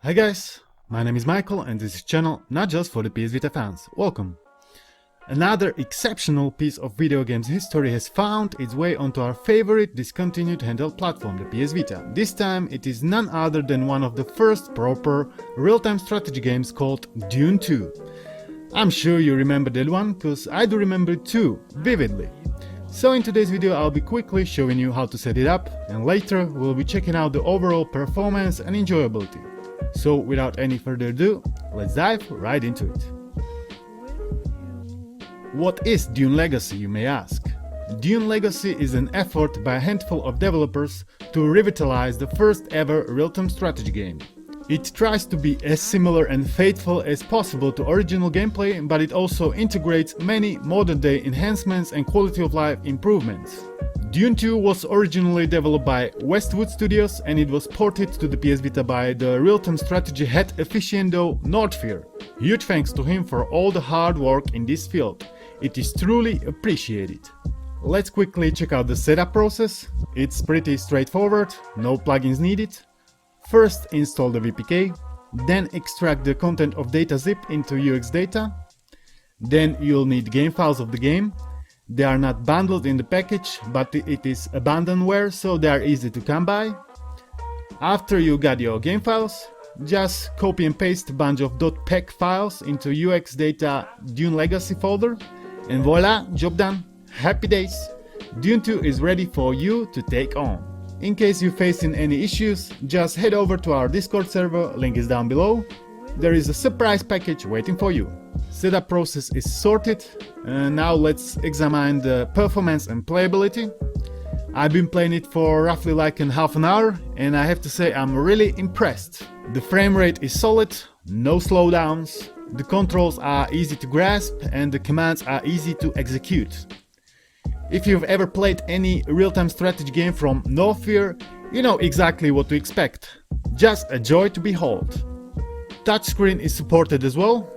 Hi guys, my name is Michael and this is channel not just for the PS Vita fans. Welcome! Another exceptional piece of video games history has found its way onto our favorite discontinued handheld platform, the PS Vita. This time it is none other than one of the first proper real-time strategy games called Dune 2. I'm sure you remember that one, cause I do remember it too, vividly. So in today's video I'll be quickly showing you how to set it up, and later we'll be checking out the overall performance and enjoyability. So without any further ado, let's dive right into it. What is Dune Legacy, you may ask? Dune Legacy is an effort by a handful of developers to revitalize the first ever real-time strategy game. It tries to be as similar and faithful as possible to original gameplay, but it also integrates many modern-day enhancements and quality of life improvements. Dune 2 was originally developed by Westwood Studios and it was ported to the PS Vita by the real-time strategy head aficionado Northfear. Huge thanks to him for all the hard work in this field. It is truly appreciated. Let's quickly check out the setup process. It's pretty straightforward, no plugins needed. First install the VPK, then extract the content of DataZip into UX data. Then you'll need game files of the game. They are not bundled in the package, but it is abandonware, so they are easy to come by. After you got your game files, just copy and paste a bunch of .pec files into UX data Dune Legacy folder, and voila, job done. Happy days! Dune 2 is ready for you to take on. In case you're facing any issues, just head over to our Discord server, link is down below. There is a surprise package waiting for you. Setup process is sorted, and now let's examine the performance and playability. I've been playing it for roughly like half an hour, and I have to say I'm really impressed. The frame rate is solid, no slowdowns, the controls are easy to grasp, and the commands are easy to execute. If you've ever played any real-time strategy game from Northfear, you know exactly what to expect. Just a joy to behold. Touchscreen is supported as well.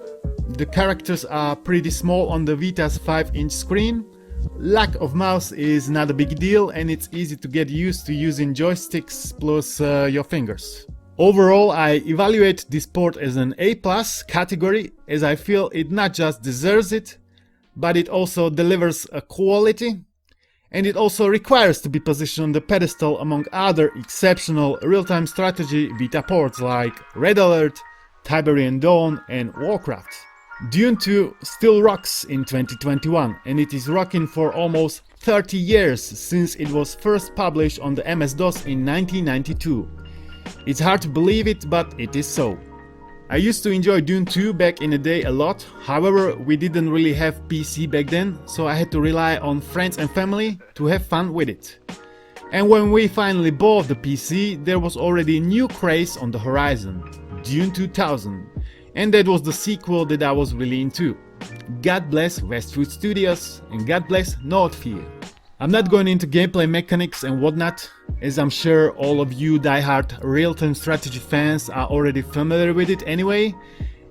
The characters are pretty small on the Vita's 5-inch screen. Lack of mouse is not a big deal and it's easy to get used to using joysticks plus your fingers. Overall, I evaluate this port as an A+ category, as I feel it not just deserves it, but it also delivers a quality, and it also requires to be positioned on the pedestal among other exceptional real-time strategy Vita ports like Red Alert, Tiberian Dawn and Warcraft. Dune 2 still rocks in 2021, and it is rocking for almost 30 years since it was first published on the MS-DOS in 1992. It's hard to believe it, but it is so. I used to enjoy Dune 2 back in the day a lot, however we didn't really have PC back then, so I had to rely on friends and family to have fun with it. And when we finally bought the PC, there was already a new craze on the horizon, Dune 2000, and that was the sequel that I was really into. God bless Westwood Studios and God bless Northfear. I'm not going into gameplay mechanics and whatnot, as I'm sure all of you diehard real-time strategy fans are already familiar with it anyway.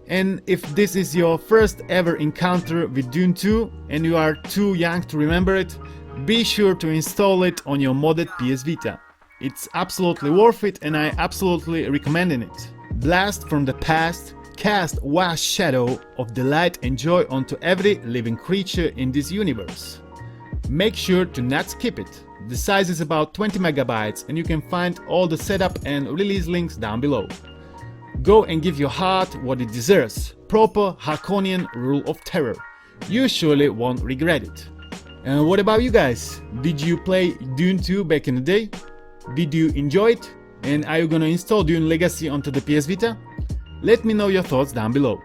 And if this is your first ever encounter with Dune 2 and you are too young to remember it, be sure to install it on your modded PS Vita. It's absolutely worth it and I absolutely recommend it. Blast from the past, cast vast shadow of delight and joy onto every living creature in this universe. Make sure to not skip it. The size is about 20 megabytes and you can find all the setup and release links down below. Go and give your heart what it deserves. Proper Harkonian rule of terror. You surely won't regret it. And what about you guys? Did you play Dune 2 back in the day? Did you enjoy it? And are you gonna install Dune Legacy onto the PS Vita? Let me know your thoughts down below.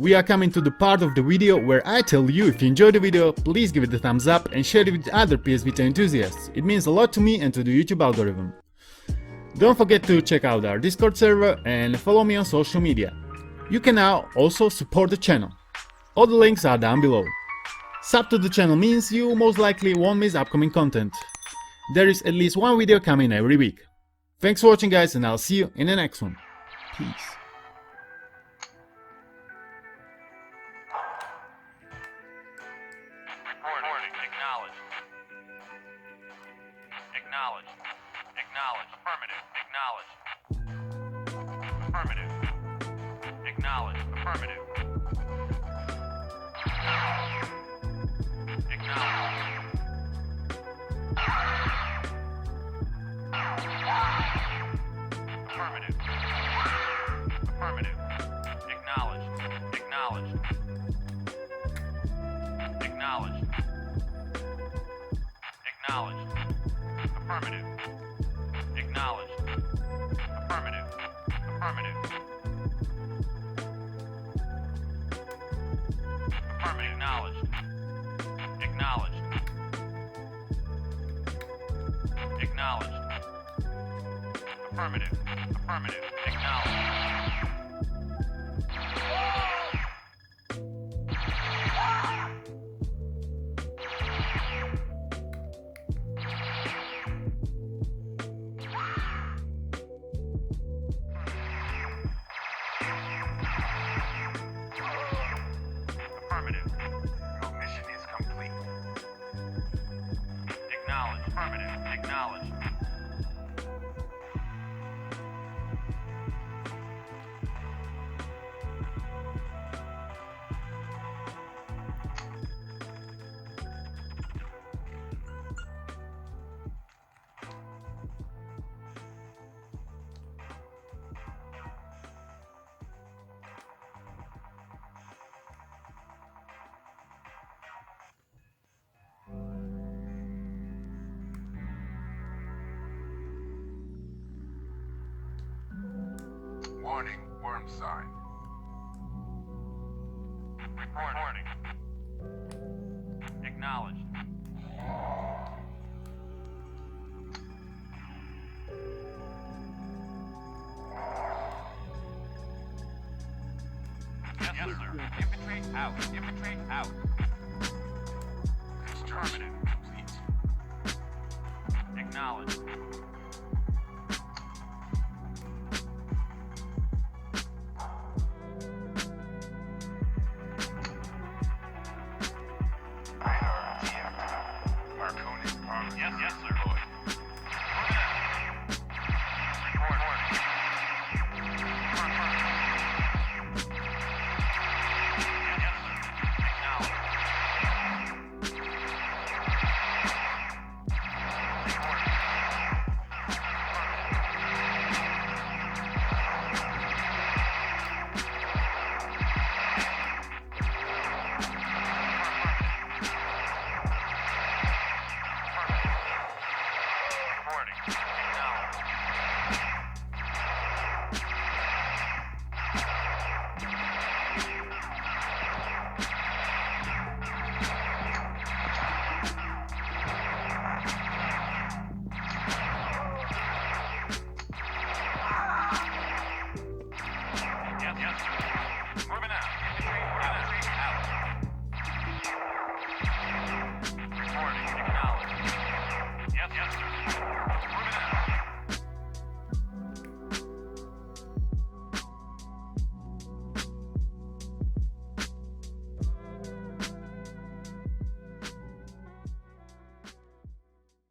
We are coming to the part of the video where I tell you if you enjoyed the video, please give it a thumbs up and share it with other PS Vita enthusiasts. It means a lot to me and to the YouTube algorithm. Don't forget to check out our Discord server and follow me on social media. You can now also support the channel. All the links are down below. Sub to the channel means you most likely won't miss upcoming content. There is at least one video coming every week. Thanks for watching guys and I'll see you in the next one. Peace. Acknowledge. Affirmative. Acknowledge. Affirmative. Acknowledged. Affirmative. Affirmative. Acknowledged. Acknowledged. Acknowledged. Acknowledged. Affirmative. Acknowledged. Affirmative. Affirmative. Affirmative. Acknowledged. Acknowledged. Acknowledged. Affirmative. Affirmative. Acknowledged. Affirmative. Your mission is complete. Acknowledged. Affirmative. Acknowledged. Warning, worm sign. Reporting. Acknowledged. Yes, sir. Infiltrate out. Infiltrate out. Construction complete. Acknowledged.